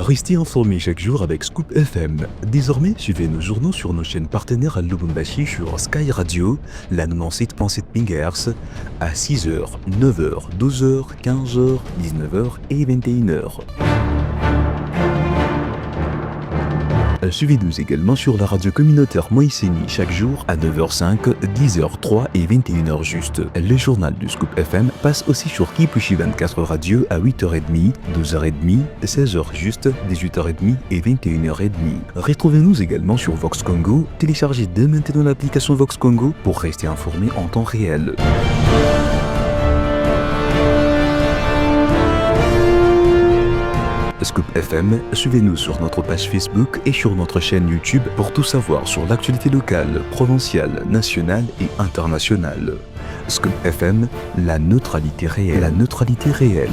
Restez informés chaque jour avec Scoop FM. Désormais, suivez nos journaux sur nos chaînes partenaires à Lubumbashi sur Sky Radio, la 97.7 MHz, à 6h, 9h, 12h, 15h, 19h et 21h. Suivez-nous également sur la radio communautaire Moïseni chaque jour à 9h05, 10h03 et 21h juste. Le journal du Scoop FM passe aussi sur Kipushi 24 Radio à 8h30, 12h30, 16h juste, 18h30 et 21h30. Retrouvez-nous également sur Vox Congo. Téléchargez dès maintenant l'application Vox Congo pour rester informé en temps réel. Scoop FM, suivez-nous sur notre page Facebook et sur notre chaîne YouTube pour tout savoir sur l'actualité locale, provinciale, nationale et internationale. Scoop FM, la neutralité réelle. La neutralité réelle.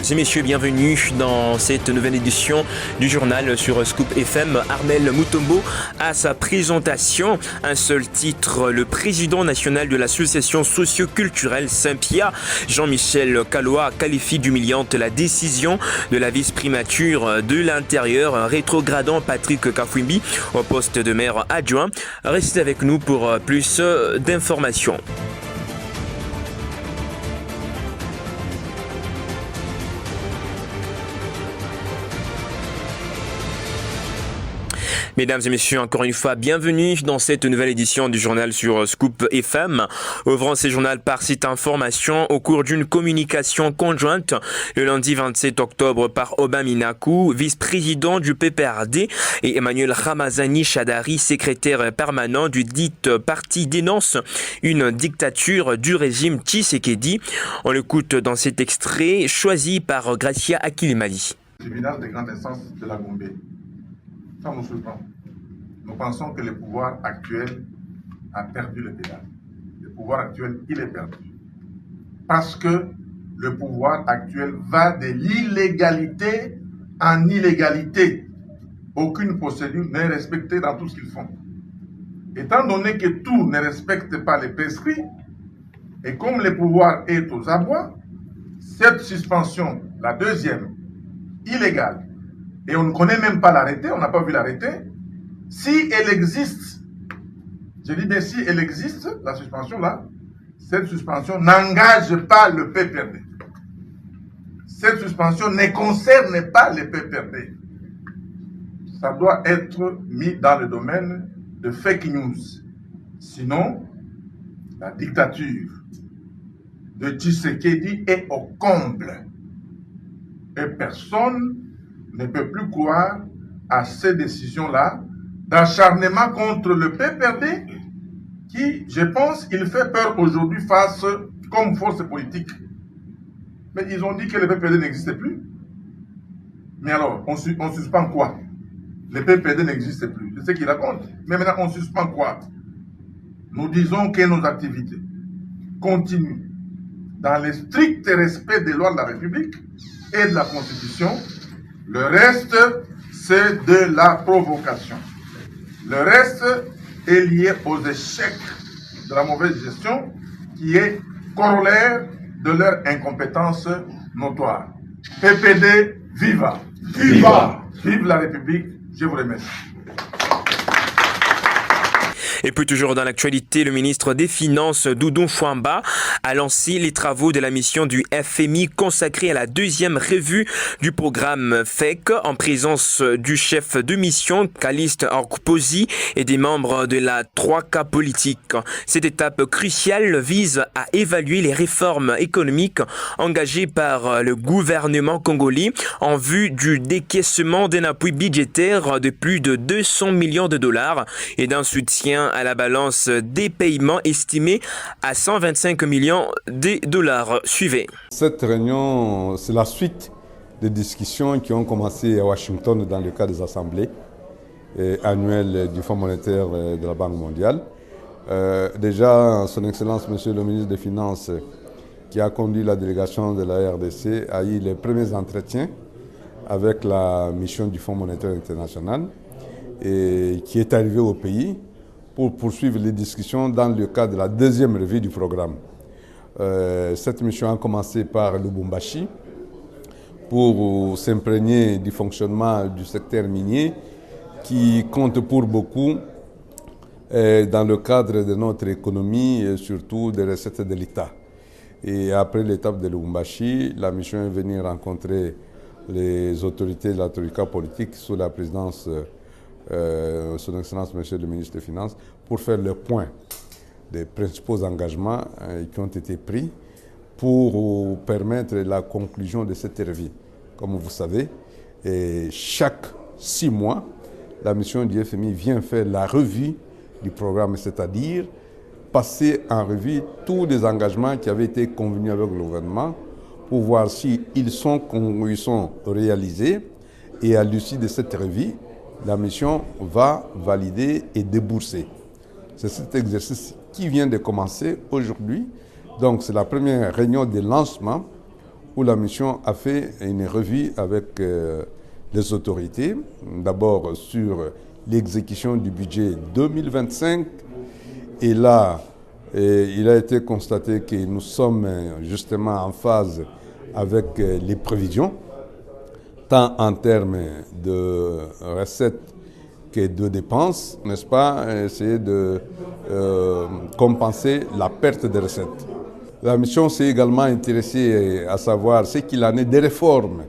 Mesdames et messieurs, bienvenue dans cette nouvelle édition du journal sur Scoop FM. Armel Mutombo a sa présentation. Un seul titre, le président national de l'association socio-culturelle Saint-Pierre, Jean-Michel Kaloa, qualifie d'humiliante la décision de la vice-primature de l'intérieur, rétrogradant Patrick Kafwimbi au poste de maire adjoint. Restez avec nous pour plus d'informations. Mesdames et messieurs, encore une fois, bienvenue dans cette nouvelle édition du journal sur Scoop FM. Ouvrant ce journal par cette information au cours d'une communication conjointe le lundi 27 octobre par Obama Minaku, vice-président du PPRD, et Emmanuel Ramazani Chadari, secrétaire permanent du dit parti, dénonce une dictature du régime Tshisekedi. On l'écoute dans cet extrait choisi par Gracia Akilimali. Tribunal de grande instance de la Gombe. Ça nous surprend. Nous pensons que le pouvoir actuel a perdu le pédale. Le pouvoir actuel, il est perdu. Parce que le pouvoir actuel va de l'illégalité en illégalité. Aucune procédure n'est respectée dans tout ce qu'ils font. Étant donné que tout ne respecte pas les prescrits, et comme le pouvoir est aux abois, cette suspension, la deuxième, illégale, et on ne connaît même pas l'arrêté, on n'a pas vu l'arrêté. Si elle existe, je dis bien si elle existe, la suspension là, cette suspension n'engage pas le PPRD. Cette suspension ne concerne pas le PPRD. Ça doit être mis dans le domaine de fake news. Sinon, la dictature de Tshisekedi est au comble. Et personne ne peut plus croire à ces décisions-là d'acharnement contre le PPRD qui, je pense, il fait peur aujourd'hui face comme force politique. Mais ils ont dit que le PPRD n'existait plus. Mais alors, on suspend quoi? Le PPRD n'existe plus. C'est ce qu'ils racontent. Mais maintenant, on suspend quoi? Nous disons que nos activités continuent dans le strict respect des lois de la République et de la Constitution. Le reste, c'est de la provocation. Le reste est lié aux échecs de la mauvaise gestion qui est corollaire de leur incompétence notoire. PPD, viva! Viva! Vive la République, je vous remercie. Et puis toujours dans l'actualité, le ministre des Finances, Doudou Fouamba, a lancé les travaux de la mission du FMI consacrée à la deuxième revue du programme FEC en présence du chef de mission, Caliste Orkposi, et des membres de la 3K politique. Cette étape cruciale vise à évaluer les réformes économiques engagées par le gouvernement congolais en vue du décaissement d'un appui budgétaire de plus de 200 millions de dollars et d'un soutien à la balance des paiements estimée à 125 millions de dollars. Suivez. Cette réunion, c'est la suite des discussions qui ont commencé à Washington dans le cadre des assemblées annuelles du Fonds monétaire de la Banque mondiale. Déjà, Son Excellence, Monsieur le ministre des Finances, qui a conduit la délégation de la RDC, a eu les premiers entretiens avec la mission du Fonds monétaire international et qui est arrivée au pays pour poursuivre les discussions dans le cadre de la deuxième revue du programme. Cette mission a commencé par Lubumbashi pour s'imprégner du fonctionnement du secteur minier qui compte pour beaucoup dans le cadre de notre économie et surtout des recettes de l'État. Et après l'étape de Lubumbashi, la mission est venue rencontrer les autorités de la troïka politique sous la présidence de son Excellence Monsieur le ministre des Finances pour faire le point des principaux engagements qui ont été pris pour permettre la conclusion de cette revue. Comme vous savez, chaque 6 mois, la mission du FMI vient faire la revue du programme, c'est-à-dire passer en revue tous les engagements qui avaient été convenus avec le gouvernement pour voir s'ils sont réalisés. Et à l'issue de cette revue, la mission va valider et débourser. C'est cet exercice qui vient de commencer aujourd'hui. Donc c'est la première réunion de lancement où la mission a fait une revue avec les autorités. D'abord sur l'exécution du budget 2025. Et là, il a été constaté que nous sommes justement en phase avec les prévisions, tant en termes de recettes que de dépenses, n'est-ce pas, essayer de compenser la perte de recettes. La mission s'est également intéressée à savoir ce qu'il en est des réformes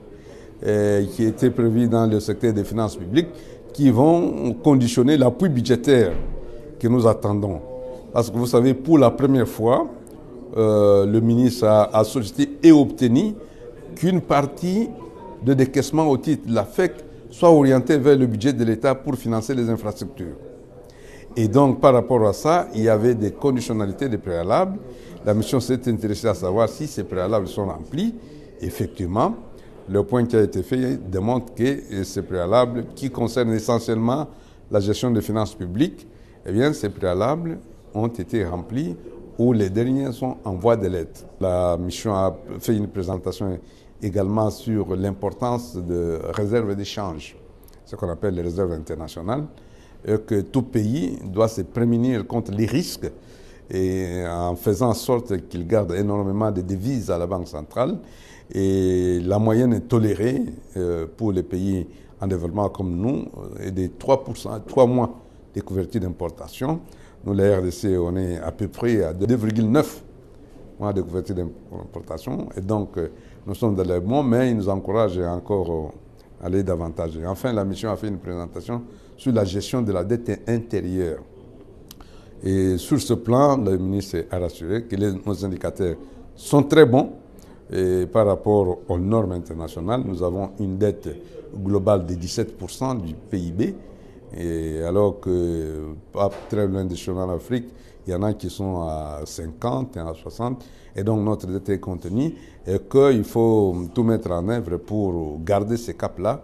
qui étaient prévues dans le secteur des finances publiques qui vont conditionner l'appui budgétaire que nous attendons. Parce que vous savez, pour la première fois, le ministre a sollicité et obtenu qu'une partie de décaissement au titre de la FEC soit orientée vers le budget de l'État pour financer les infrastructures. Et donc, par rapport à ça, il y avait des conditionnalités, des préalables. La mission s'est intéressée à savoir si ces préalables sont remplis. Effectivement, le point qui a été fait démontre que ces préalables, qui concernent essentiellement la gestion des finances publiques, eh bien, ces préalables ont été remplis ou les derniers sont en voie de l'être. La mission a fait une présentation également sur l'importance de réserves d'échange, ce qu'on appelle les réserves internationales, et que tout pays doit se prémunir contre les risques et en faisant en sorte qu'il garde énormément de devises à la Banque centrale. Et la moyenne est tolérée pour les pays en développement comme nous est de 3 mois de couverture d'importation. Nous, la RDC, on est à peu près à 2,9 mois de couverture d'importation. Et donc, nous sommes dans le bon, mais il nous encourage encore à aller davantage. Et enfin, la mission a fait une présentation sur la gestion de la dette intérieure. Et sur ce plan, le ministre a rassuré que nos indicateurs sont très bons. Et par rapport aux normes internationales, nous avons une dette globale de 17% du PIB. Et alors que, pas très loin de chez nous en Afrique, il y en a qui sont à 50 et à 60. Et donc notre dette est contenue et qu'il faut tout mettre en œuvre pour garder ces caps-là.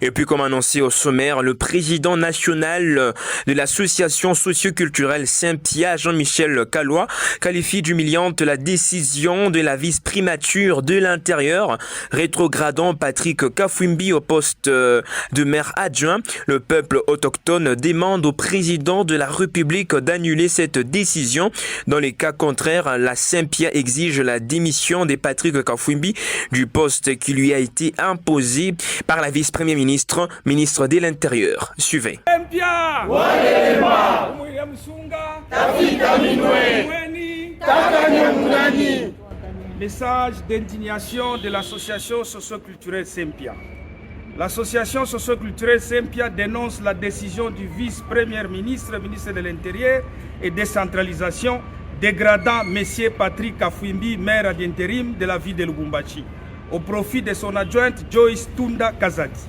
Et puis, comme annoncé au sommaire, le président national de l'association socioculturelle Saint-Pierre, Jean-Michel Callois, qualifie d'humiliante la décision de la vice-primature de l'Intérieur, rétrogradant Patrick Kafwimbi au poste de maire adjoint. Le peuple autochtone demande au président de la République d'annuler cette décision. Dans les cas contraires, la Saint-Pierre exige la démission de Patrick Kafwimbi du poste qui lui a été imposé par la vice-première ministre de l'Intérieur. Suivez. Message d'indignation de l'association socioculturelle Saint-Pierre. L'association socioculturelle Saint-Pierre dénonce la décision du vice-premier ministre, ministre de l'Intérieur et décentralisation, dégradant M. Patrick Kafwimbi, maire d'intérim de la ville de Lubumbashi, au profit de son adjointe Joyce Tunda Kazadi.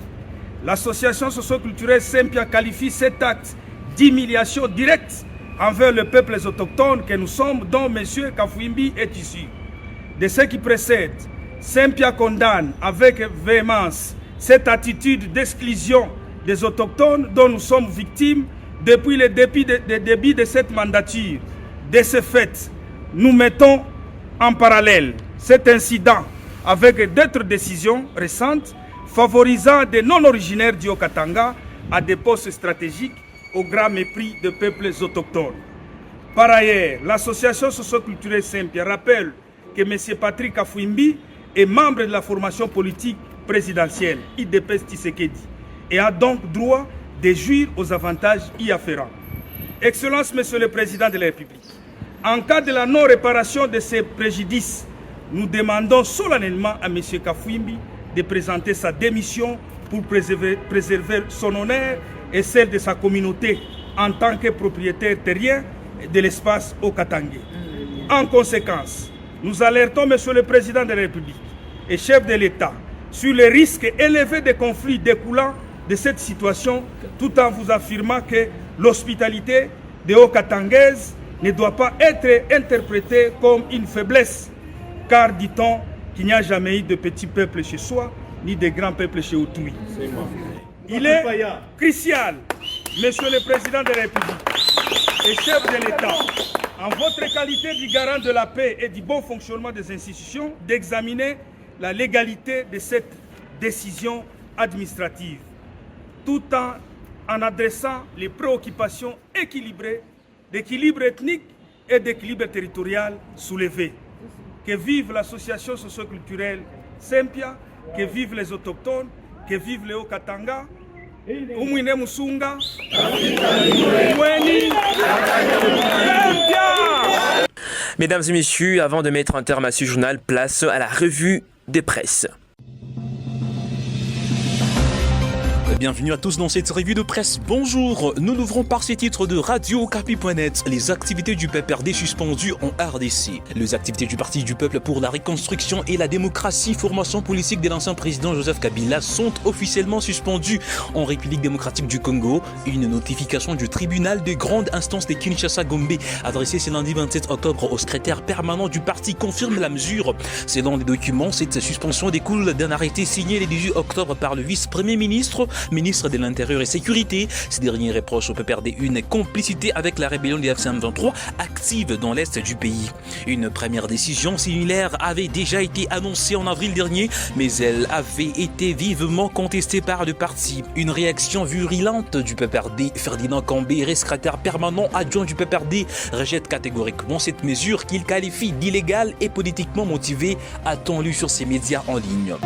L'association socioculturelle Saint-Pierre qualifie cet acte d'humiliation directe envers le peuple autochtone que nous sommes, dont M. Kafwimbi est issu. De ce qui précède, Saint-Pierre condamne avec véhémence cette attitude d'exclusion des autochtones dont nous sommes victimes depuis le début de cette mandature. De ce fait, nous mettons en parallèle cet incident avec d'autres décisions récentes favorisant des non-originaires du Haut-Katanga à des postes stratégiques au grand mépris des peuples autochtones. Par ailleurs, l'association socio-culturelle Sempia rappelle que M. Patrick Afouimbi est membre de la formation politique présidentielle IDPS Tshisekedi et a donc droit de jouir aux avantages y afférents. Excellence, Monsieur le Président de la République, en cas de la non-réparation de ces préjudices, nous demandons solennellement à M. Kafouimbi de présenter sa démission pour préserver son honneur et celle de sa communauté en tant que propriétaire terrien de l'espace Haut-Katanga. En conséquence, nous alertons M. le Président de la République et chef de l'État sur les risques élevés de conflits découlant de cette situation, tout en vous affirmant que l'hospitalité des Haut-Katangaises ne doit pas être interprétée comme une faiblesse, car dit-on qu'il n'y a jamais eu de petits peuples chez soi, ni de grands peuples chez autrui. Il est crucial, Monsieur le Président de la République et chef de l'État, en votre qualité de garant de la paix et du bon fonctionnement des institutions, d'examiner la légalité de cette décision administrative, tout en adressant les préoccupations équilibrées, d'équilibre ethnique et d'équilibre territorial soulevées. Que vive l'association socio-culturelle Sempia, que vivent les autochtones, que vivent les Haut-Katanga, Umwine Musunga, Mweni, Sempia. Mesdames et messieurs, avant de mettre un terme à ce journal, place à la revue des presses. Bienvenue à tous dans cette revue de presse. Bonjour, nous l'ouvrons par ces titres de Radio Okapi.net. Les activités du PPRD suspendues en RDC. Les activités du Parti du Peuple pour la Reconstruction et la Démocratie, formation politique de l'ancien président Joseph Kabila, sont officiellement suspendues en République démocratique du Congo. Une notification du tribunal de grande instance de Kinshasa-Gombe adressée ce lundi 27 octobre au secrétaire permanent du parti confirme la mesure. Selon les documents, cette suspension découle d'un arrêté signé le 18 octobre par le vice-premier ministre de l'Intérieur et Sécurité. Ces derniers reprochent au PPRD une complicité avec la rébellion du FCM23 active dans l'est du pays. Une première décision similaire avait déjà été annoncée en avril dernier, mais elle avait été vivement contestée par le parti. Une réaction virulente du PPRD. Ferdinand Kambé, secrétaire permanent adjoint du PPRD, rejette catégoriquement cette mesure qu'il qualifie d'illégale et politiquement motivée, a-t-on lu sur ses médias en ligne.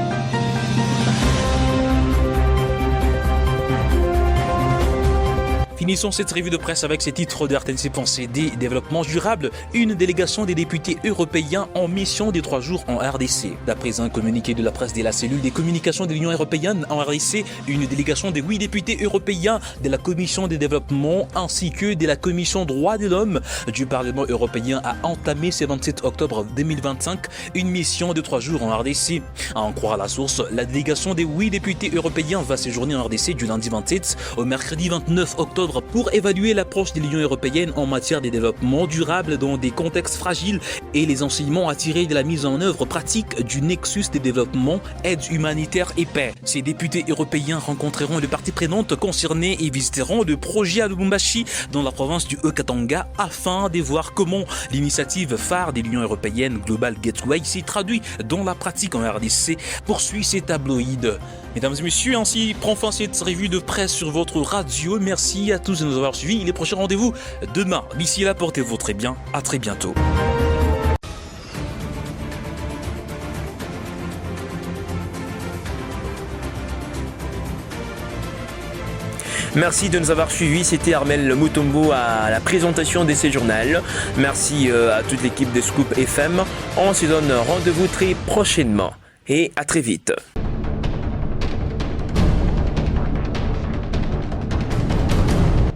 Finissons cette revue de presse avec ces titres de RTNC.CD. Développement durable, une délégation des députés européens en mission des 3 jours en RDC. D'après un communiqué de la presse de la cellule des communications de l'Union européenne en RDC, une délégation de 8 députés européens de la Commission des développements ainsi que de la Commission droits de l'homme du Parlement européen a entamé ce 27 octobre 2025 une mission de 3 jours en RDC. À en croire la source, la délégation des 8 députés européens va séjourner en RDC du lundi 27 au mercredi 29 octobre pour évaluer l'approche de l'Union européenne en matière de développement durable dans des contextes fragiles et les enseignements à tirer de la mise en œuvre pratique du nexus de développement, aide humanitaire et paix. Ces députés européens rencontreront les parties prenantes concernées et visiteront le projet à Lubumbashi dans la province du Haut-Katanga afin de voir comment l'initiative phare de l'Union européenne Global Gateway s'est traduite dans la pratique en RDC, poursuit ces tabloïds. Mesdames et messieurs, ainsi prend fin cette revue de presse sur votre radio. Merci à tous de nous avoir suivis. Les prochains rendez-vous demain. D'ici là, portez-vous très bien. À très bientôt. Merci de nous avoir suivis. C'était Armel Mutombo à la présentation de ces journaux. Merci à toute l'équipe de Scoop FM. On se donne rendez-vous très prochainement et à très vite.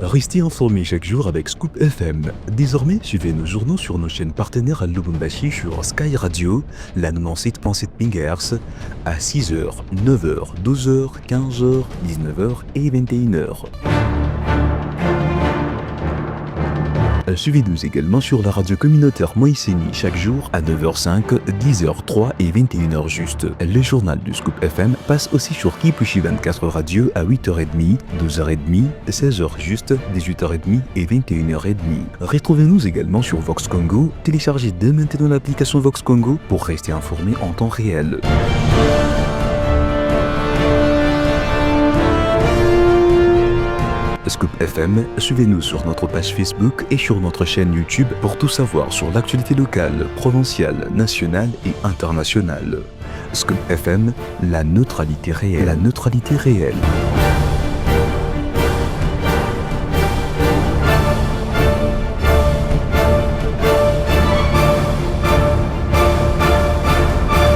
Restez informés chaque jour avec Scoop FM. Désormais, suivez nos journaux sur nos chaînes partenaires à Lubumbashi sur Sky Radio, la 97.7 MHz, à 6h, 9h, 12h, 15h, 19h et 21h. Suivez-nous également sur la radio communautaire Moïseni chaque jour à 9h05, 10h03 et 21h juste. Le journal du Scoop FM passe aussi sur Kipushi 24 Radio à 8h30, 12h30, 16h juste, 18h30 et 21h30. Retrouvez-nous également sur Vox Congo. Téléchargez dès maintenant l'application Vox Congo pour rester informé en temps réel. Scoop FM, suivez-nous sur notre page Facebook et sur notre chaîne YouTube pour tout savoir sur l'actualité locale, provinciale, nationale et internationale. Scoop FM, la neutralité réelle. La neutralité réelle.